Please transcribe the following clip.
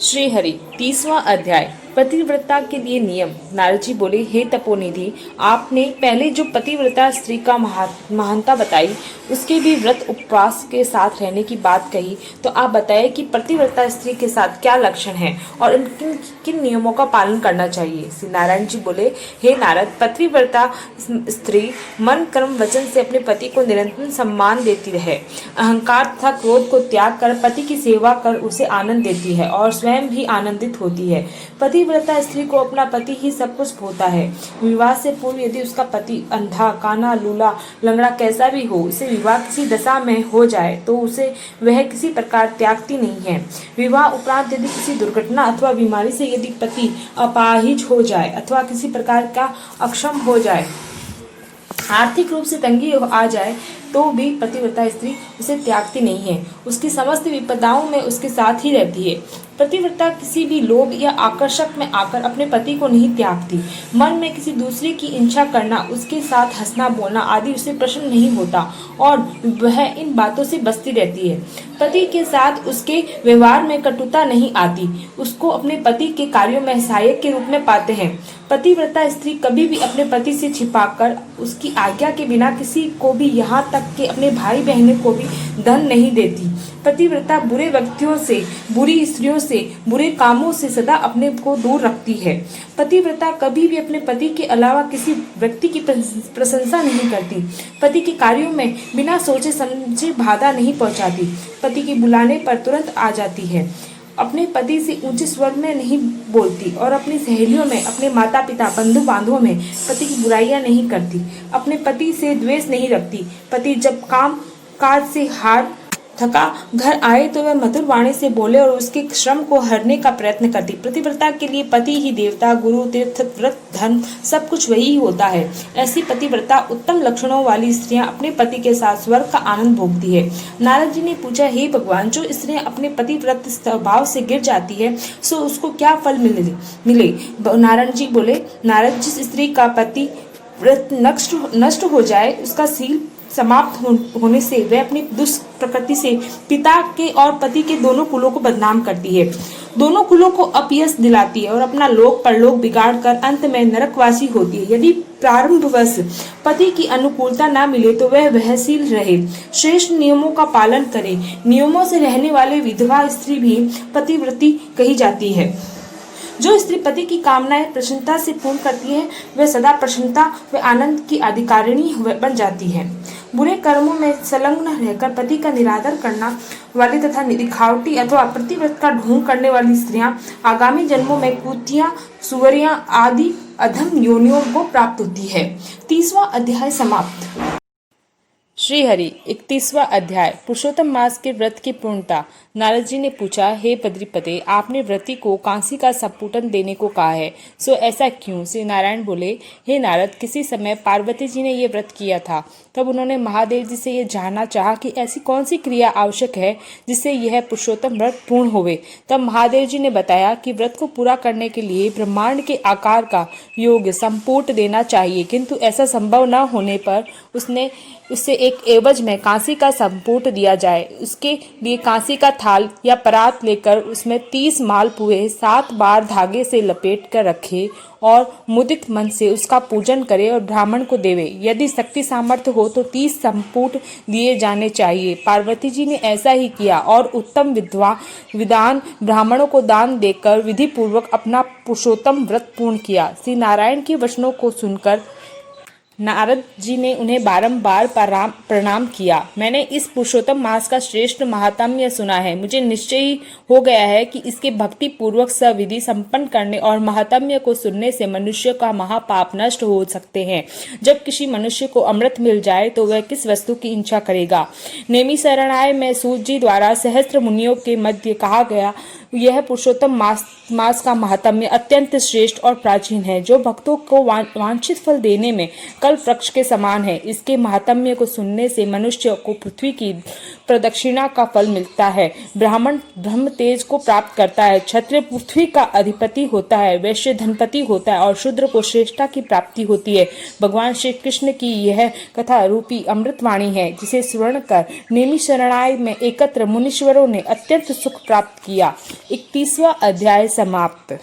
श्रीहरि 30वां अध्याय पतिव्रता के लिए नियम। नारद जी बोले, हे तपोनिधि, आपने पहले जो पतिव्रता स्त्री का महानता बताई, उसके भी व्रत उपवास के साथ रहने की बात कही, तो आप बताएं कि पतिव्रता स्त्री के साथ क्या लक्षण है और किन किन नियमों का पालन करना चाहिए। श्री नारायण जी बोले, हे नारद, पतिव्रता स्त्री मन कर्म वचन से अपने पति को निरंतर सम्मान देती रहे, अहंकार तथा क्रोध को त्याग कर पति की सेवा कर उसे आनंद देती है और स्वयं भी आनंदित होती है। पतिव्रता स्त्री को अपना पति ही सब कुछ होता है। विवाह से पूर्व यदि उसका पति अंधा, काना, लूला, लंगड़ा कैसा भी हो, उसे विवाह किसी दशा में हो जाए तो उसे वह किसी प्रकार त्यागती नहीं है। विवाह उपरांत यदि किसी दुर्घटना अथवा बीमारी से यदि पति अपाहिज हो जाए अथवा किसी प्रकार का अक्षम हो जाए, आर्थिक रूप से तंगी आ जाए, तो भी पतिव्रता स्त्री उसे त्यागती नहीं है, उसकी समस्त विपदाओं में उसके साथ ही रहती है। पतिव्रता किसी भी लोभ या आकर्षक में आकर अपने पति को नहीं त्यागती। मन में किसी दूसरे की इच्छा करना, उसके साथ हंसना बोलना आदि उसे प्रसन्न नहीं होता और वह इन बातों से बचती रहती है। पति के साथ उसके व्यवहार में कटुता नहीं आती, उसको अपने पति के कार्यों में सहायक के रूप में पाते हैं। पतिव्रता स्त्री कभी भी अपने पति से छिपाकर उसकी आज्ञा के बिना किसी को भी, यहाँ तक कि अपने भाई बहनों को भी धन नहीं देती। पतिव्रता बुरे व्यक्तियों से, बुरी स्त्रियों से, बुरे कामों से सदा अपने को दूर रखती है। पतिव्रता कभी भी अपने पति के अलावा किसी व्यक्ति की प्रशंसा नहीं करती। पति के कार्यों में बिना सोचे समझे बाधा नहीं पहुंचाती। पति के बुलाने पर तुरंत आ जाती है। अपने पति से ऊंचे स्वर में नहीं बोलती और अपनी सहेलियों में, अपने माता पिता, बंधु बांधवों में पति की बुराइयां नहीं करती। अपने पति से द्वेष नहीं रखती। पति जब काम काज से हार थका घर आए तो वह मधुर वाणी से बोले और उसके श्रम को हरने का प्रयत्न करती। पतिव्रता के लिए पति ही देवता, गुरु, तीर्थ, व्रत, धन सब कुछ वही होता है। ऐसी पतिव्रता उत्तम लक्षणों वाली स्त्रियां अपने पति के साथ स्वर्ग का आनंद भोगती है। नारद जी ने पूछा, हे भगवान, जो स्त्रियां अपने पतिव्रत स्वभाव से गिर जाती है, सो उसको क्या फल मिले? नारायण जी बोले, नारद, जिस स्त्री का पति व्रत नष्ट हो जाए, उसका शील समाप्त होने से वह अपनी दुष्ट प्रकृति से पिता के और पति के दोनों कुलों को बदनाम करती है, दोनों कुलों को अपयश दिलाती है और अपना लोक परलोक बिगाड़ कर अंत में नरकवासी होती है। यदि प्रारंभवश पति की अनुकूलता न मिले तो वह वहशील रहे, श्रेष्ठ नियमों का पालन करे। नियमों से रहने वाले विधवा स्त्री भी पतिव्रती कही जाती है। जो स्त्री पति की कामनाएं प्रसन्नता से पूर्ण करती है, वह सदा प्रसन्नता व आनंद की अधिकारिणी बन जाती है। बुरे कर्मों में संलग्न रहकर पति का निरादर करना वाली तथा दिखावटी अथवा प्रतिव्रत का ढोंग करने वाली स्त्रियां आगामी जन्मों में कुतियां, सुअरियां आदि अधम योनियों को प्राप्त होती है। 30वां अध्याय समाप्त। श्रीहरि 31वां अध्याय पुरुषोत्तम मास के व्रत की पूर्णता। नारद जी ने पूछा, हे बद्रीपते, आपने व्रती को कांसी का संपुटन देने को कहा है, सो ऐसा क्यों? श्री नारायण बोले, हे नारद, किसी समय पार्वती जी ने ये व्रत किया था। तब उन्होंने महादेव जी से ये जानना चाहा कि ऐसी कौन सी क्रिया आवश्यक है जिससे यह पुरुषोत्तम व्रत पूर्ण होवे। तब महादेव जी ने बताया कि व्रत को पूरा करने के लिए ब्रह्मांड के आकार का योग्य संपुट देना चाहिए, किंतु ऐसा संभव न होने पर उससे एक एवज में कांसी का संपुट दिया जाए। उसके लिए कांसी का थाल या परात लेकर उसमें 30 मालपुए 7 बार धागे से लपेट कर रखे और मुदित मन से उसका पूजन करे और ब्राह्मण को देवे। यदि शक्ति सामर्थ्य हो तो 30 संपुट दिए जाने चाहिए। पार्वती जी ने ऐसा ही किया और उत्तम विद्वान ब्राह्मणों को दान देकर विधि पूर्वक अपना पुरुषोत्तम व्रत पूर्ण किया। श्री नारायण के वचनों को सुनकर नारद जी ने उन्हें बारंबार प्रणाम किया। मैंने इस पुरुषोत्तम मास का श्रेष्ठ महात्म्य सुना है। मुझे निश्चय ही हो गया है कि इसके भक्ति पूर्वक सविधि संपन्न करने और महात्म्य को सुनने से मनुष्य का महापाप नष्ट हो सकते हैं। जब किसी मनुष्य को अमृत मिल जाए तो वह किस वस्तु की इच्छा करेगा? नेमी शरणाय में सूत जी द्वारा सहस्त्र मुनियों के मध्य कहा गया यह पुरुषोत्तम मास का महात्म्य अत्यंत श्रेष्ठ और प्राचीन है, जो भक्तों को वांछित फल देने में कल्प वृक्ष के समान है। इसके महात्म्य को सुनने से मनुष्य को पृथ्वी की प्रदक्षिणा का फल मिलता है। ब्राह्मण ब्रह्म तेज को प्राप्त करता है, क्षत्रिय पृथ्वी का अधिपति होता है, वैश्य धनपति होता है और शूद्र को श्रेष्ठता की प्राप्ति होती है। भगवान श्री कृष्ण की यह कथा रूपी अमृतवाणी है, जिसे श्रवण कर नेमि शरणाई में एकत्र मुनीश्वरों ने अत्यंत सुख प्राप्त किया। 31वां अध्याय समाप्त।